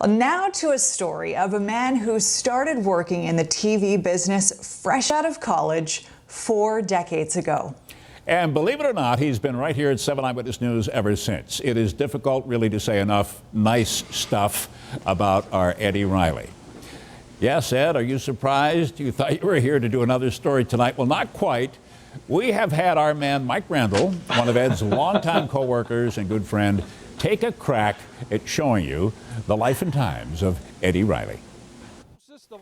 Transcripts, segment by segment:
Now to a story of a man who started working in the TV business fresh out of college 4 decades ago. And believe it or not, he's been right here at 7 Eyewitness News ever since. It is difficult really to say enough nice stuff about our Eddie Riley. Yes, Ed, are you surprised? You thought you were here to do another story tonight. Well, not quite. We have had our man Mike Randall, one of Ed's longtime co-workers and good friend, take a crack at showing you the life and times of Eddie Riley.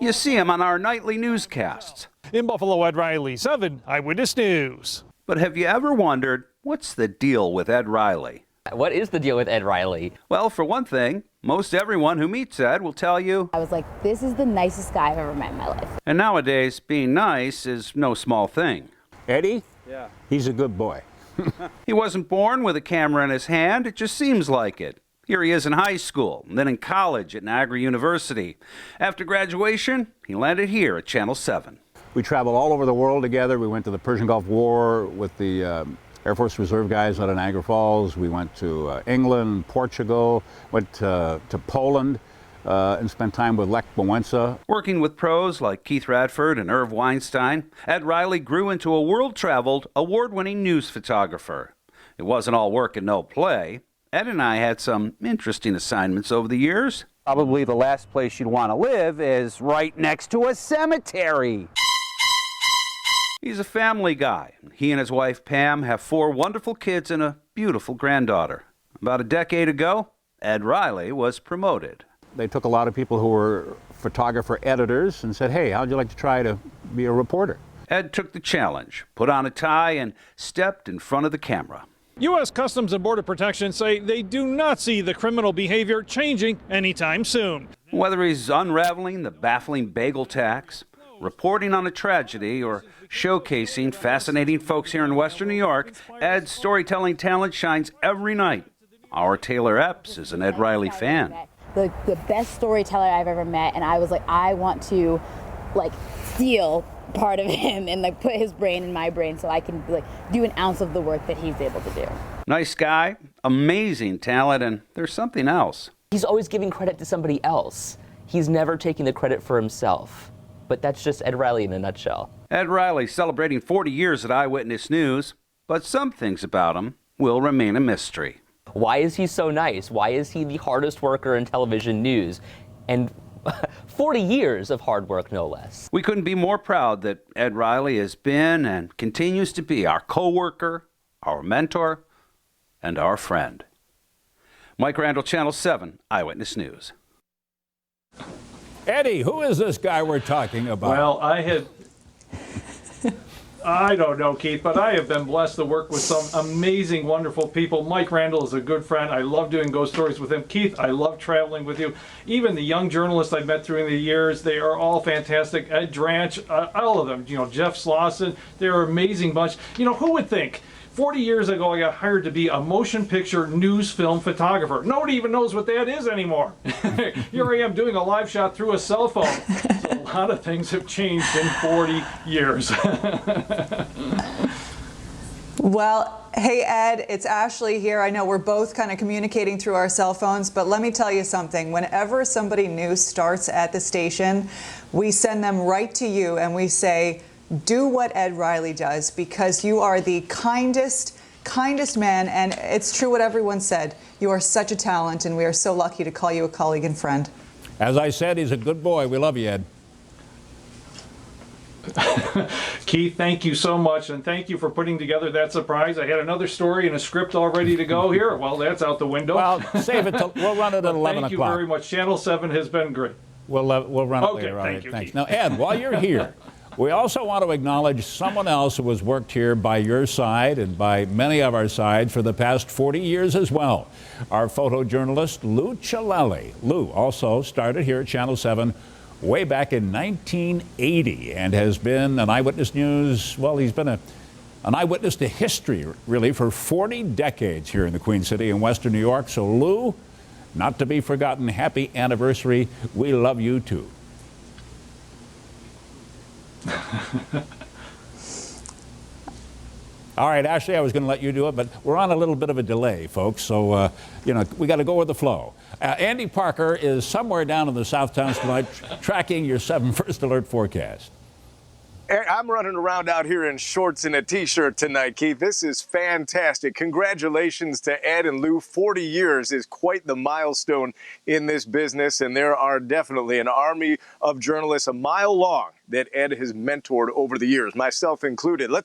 You see him on our nightly newscasts. In Buffalo, Ed Riley, 7 Eyewitness News. But have you ever wondered, what's the deal with Ed Riley? What is the deal with Ed Riley? Well, for one thing, most everyone who meets Ed will tell you, I was like, this is the nicest guy I've ever met in my life. And nowadays, being nice is no small thing. Eddie? Yeah. He's a good boy. He wasn't born with a camera in his hand, it just seems like it. Here he is in high school, and then in college at Niagara University. After graduation, he landed here at Channel 7. We traveled all over the world together. We went to the Persian Gulf War with the Air Force Reserve guys out of Niagara Falls. We went to England, Portugal, went to Poland, and spent time with Lech Wałęsa. Working with pros like Keith Radford and Irv Weinstein, Ed Riley grew into a world-traveled, award-winning news photographer. It wasn't all work and no play. Ed and I had some interesting assignments over the years. Probably the last place you'd want to live is right next to a cemetery. He's a family guy. He and his wife Pam have 4 wonderful kids and a beautiful granddaughter. About a decade ago, Ed Riley was promoted. They took a lot of people who were photographer editors and said, hey, how'd you like to try to be a reporter? Ed took the challenge, put on a tie, and stepped in front of the camera. U.S. Customs and Border Protection say they do not see the criminal behavior changing anytime soon. Whether he's unraveling the baffling bagel tax, reporting on a tragedy, or showcasing fascinating folks here in Western New York, Ed's storytelling talent shines every night. Our Taylor Epps is an Ed Riley fan. The best storyteller I've ever met, and I was like, I want to steal part of him and put his brain in my brain so I can do an ounce of the work that he's able to do. Nice guy, amazing talent, and there's something else. He's always giving credit to somebody else. He's never taking the credit for himself. But that's just Ed Riley in a nutshell. Ed Riley celebrating 40 years at Eyewitness News, but some things about him will remain a mystery. Why is he so nice? Why is he the hardest worker in television news? And 40 years of hard work, no less. We couldn't be more proud that Ed Riley has been and continues to be our co-worker, our mentor, and our friend. Mike Randall, Channel 7, Eyewitness News. Eddie, who is this guy we're talking about? Well, I don't know, Keith, but I have been blessed to work with some amazing, wonderful people. Mike Randall is a good friend. I love doing ghost stories with him. Keith, I love traveling with you. Even the young journalists I've met through the years, they are all fantastic. Ed Dranch, all of them. Jeff Slauson, they're an amazing bunch. Who would think? 40 years ago, I got hired to be a motion picture news film photographer. Nobody even knows what that is anymore. Here I am doing a live shot through a cell phone. So a lot of things have changed in 40 years. Well, hey, Ed, it's Ashley here. I know we're both kind of communicating through our cell phones, but let me tell you something. Whenever somebody new starts at the station, we send them right to you and we say, do what Ed Riley does, because you are the kindest man, and it's true what everyone said. You are such a talent, and we are so lucky to call you a colleague and friend. As I said, he's a good boy. We love you, Ed. Keith, thank you so much, and thank you for putting together that surprise. I had another story and a script all ready to go here. Well, that's out the window. Well, save it till we'll run it at 11 o'clock. Thank you very much. Channel 7 has been great. We'll run it later. Thank you, Thanks. Keith. Now, Ed, while you're here, we also want to acknowledge someone else who has worked here by your side and by many of our sides for the past 40 years as well. Our photojournalist, Lou Cialelli. Lou also started here at Channel 7 way back in 1980 and has been an Eyewitness News, well, he's been an eyewitness to history, really, for 40 decades here in the Queen City in Western New York. So, Lou, not to be forgotten, happy anniversary. We love you, too. All right, Ashley, I was going to let you do it, but we're on a little bit of a delay, folks, so, we got to go with the flow. Andy Parker is somewhere down in the Southtowns tonight tracking your 7 First Alert forecast. I'm running around out here in shorts and a t-shirt tonight, Keith. This is fantastic. Congratulations to Ed and Lou. 40 years is quite the milestone in this business, and there are definitely an army of journalists a mile long that Ed has mentored over the years, myself included. Let's